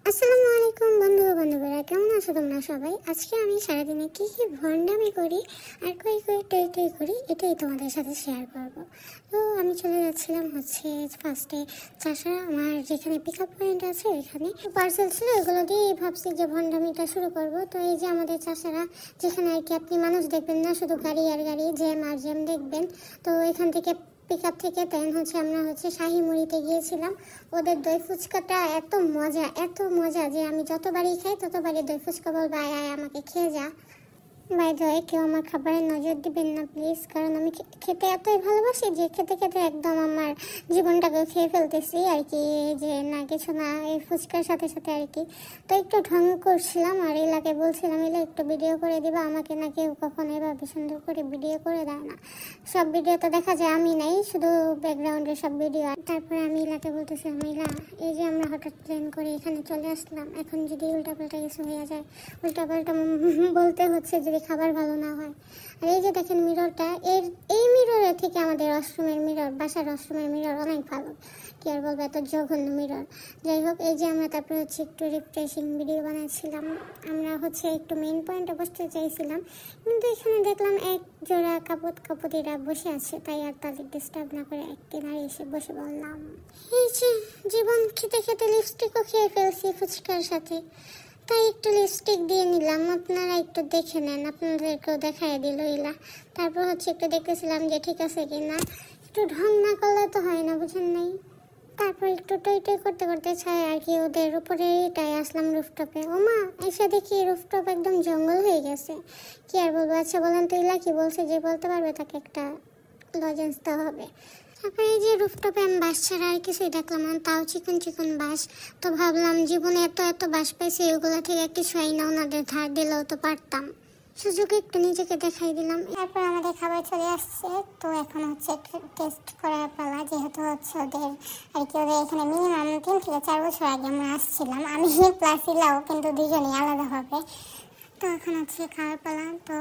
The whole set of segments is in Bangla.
আসসালামু আলাইকুম বান্ধবীরা, কেমন আছো তোমরা সবাই? আজকে আমি সারাদিনে কি কি ভণ্ডামি করি আর কই কই টই টই করি এটাই তোমাদের সাথে শেয়ার করব। তো আমি চলে যাচ্ছিলাম ফার্স্টে চাষা আমার যেখানে পিক আপ পয়েন্ট আছে ওইখানে পার্সেল ছিল, ওইগুলো দিয়ে ভাবছি যে ভণ্ডামিটা শুরু করব। তো এই যে আমাদের চাষারা যেখানে আর কি আপনি মানুষ দেখবেন না, শুধু গাড়ি আর গাড়ি, জ্যাম আর জ্যাম দেখবেন। তো এখান থেকে পিক আপ থেকে দেন আমরা শাহি মুড়িতে গিয়েছিলাম। ওদের দই ফুচকাটা এত মজা যে আমি যতবারই খাই ততবারই দই ফুচকা বলবো আয় আয় আমাকে খেয়ে যা। বাই দ্য ওয়ে, কেউ আমার খাবারে নজর দিবেন না প্লিজ, কারণ আমি খেতে এতই ভালোবাসি যে খেতে খেতে একদম আমার জীবনটাকে খেয়ে ফেলতেছি আর কি, যে না কিছু না এই ফুচকার সাথে সাথে আর কি। তো একটু ঢং করছিলাম আর এলাকে বলছিলাম এলা একটু ভিডিও করে দিবা আমাকে, না কেউ কখনো এভাবে সুন্দর করে ভিডিও করে দেয় না। সব ভিডিও তো দেখা যায় আমি নাই, শুধু ব্যাকগ্রাউন্ডের সব ভিডিও। তারপরে আমি এলাকে বলতেছিলাম এলা এই যে আমরা হঠাৎ প্ল্যান করে এখানে চলে আসলাম, এখন যদি উল্টাপাল্টা কিছু হয়ে যায়, উল্টাপাল্টা বলতে হচ্ছে যদি খাবার ভালো না হয়। আর এই যে দেখেন মিররটা, এই মিররের থেকে আমাদের ওয়াশরুমের মিরর, বাসার ওয়াশরুমের মিরর অনেক ভালো। কি আর বলবো, এত জঘন্য মিরর। যাই হোক, এই যে আমরা তারপরে একটু রিফ্রেশিং ভিডিও বানাচ্ছিলাম। আমরা একটু মেইন পয়েন্টে বসতে চাইছিলাম, কিন্তু এখানে দেখলাম এক জোড়া কাপড়িরা বসে আছে, তাই আর তাদের ডিস্টার্ব না করে এক কিনারে এসে বসে বললাম। এই যে জীবন খেতে খেতে লিপস্টিকও খেয়ে ফেলছি ফুচকার সাথে, তাই একটু লিপস্টিক দিয়ে নিলাম, আপনারা একটু দেখে নেন, আপনাদেরকেও দেখাই দিল ইলা। তারপর একটু দেখতেছিলাম যে ঠিক আছে কিনা, একটু ঢং না করলে তো হয় না, বুঝেন নাই। তারপর একটু টই টই করতে করতে ছায় আর কি ওদের উপরে এটাই আসলাম রুফটপে। ওমা এসে দেখি রুফটপ একদম জঙ্গল হয়ে গেছে। কি আর বলবো, আচ্ছা বলেন তো ইলা কি বলছে, যে বলতে পারবে তাকে একটা লজেন্স দেওয়া হবে। তারপরে এই যে রুফটপে আমি বাস ছাড়া আর কিছুই দেখলাম না, তাও চিকন চিকন বাস। তো ভাবলাম জীবনে এত এত বাস পাইছি, এগুলো থেকে কিছু না ওনাদের ধার দিলেও তো পারতাম, সুযোগে একটু নিজেকে দেখাই দিলাম। তারপর আমাদের খাবার চলে আসছে, তো এখন টেস্ট করার পালা, যেহেতু ওদের আর কি ওদের এখানে মিনিমাম 3 থেকে 4 বছর আগে আমরা আসছিলাম, আমি প্লাস ইলাও, কিন্তু দুজনেই আলাদাভাবে। তো এখন খাওয়ার পালা। তো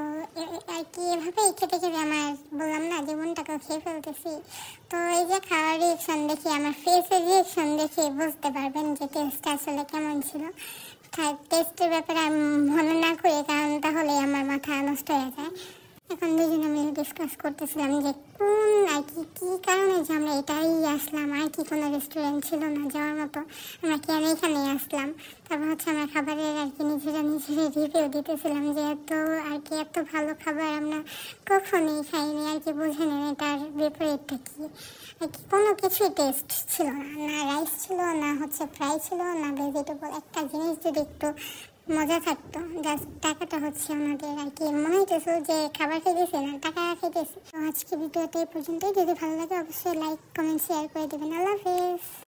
আর কি এভাবেই খেতে খেতে আমার বললাম না জীবনটাকে খেয়ে ফেলতেছি। তো এই যে খাওয়ার রিয়েকশন দেখি, আমার ফেসের রিয়েকশন দেখে বুঝতে পারবেন যে টেস্টটা আসলে কেমন ছিল। টেস্টের ব্যাপারে আমি মনে না করি, কারণ তাহলে আমার মাথা নষ্ট হয়ে যায়। এখন দুজনে মিলে ডিসকাস করতেছিলাম যে কোন আর কি কারণে যে আমরা এটাই আসলাম, আর কি কোনো রেস্টুরেন্ট ছিল না যাওয়ার মতো, আমরা কেন এখানে আসলাম। তারপর আমরা খাবারের আর কি নিজেরা রিভিউ দিতেছিলাম যে এত ভালো খাবার আমরা কখনোই খাইনি আর কি, বুঝে নেন এটার বিপরীতটা কি। আর কি কোনো কিছুই টেস্ট ছিল না, না রাইস ছিল, না ফ্রাই ছিল, না ভেজিটেবল। একটা জিনিস যদি একটু মজা থাকতো, জাস্ট টাকাটা ওনাদের আর কি মনে হইতেছে যে খাবার খেতেছে না টাকা খেতেছে। তো আজকে ভিডিওটা এই পর্যন্তই, যদি ভালো লাগে অবশ্যই লাইক কমেন্ট শেয়ার করে দেবেন। আল্লাহ হাফেজ।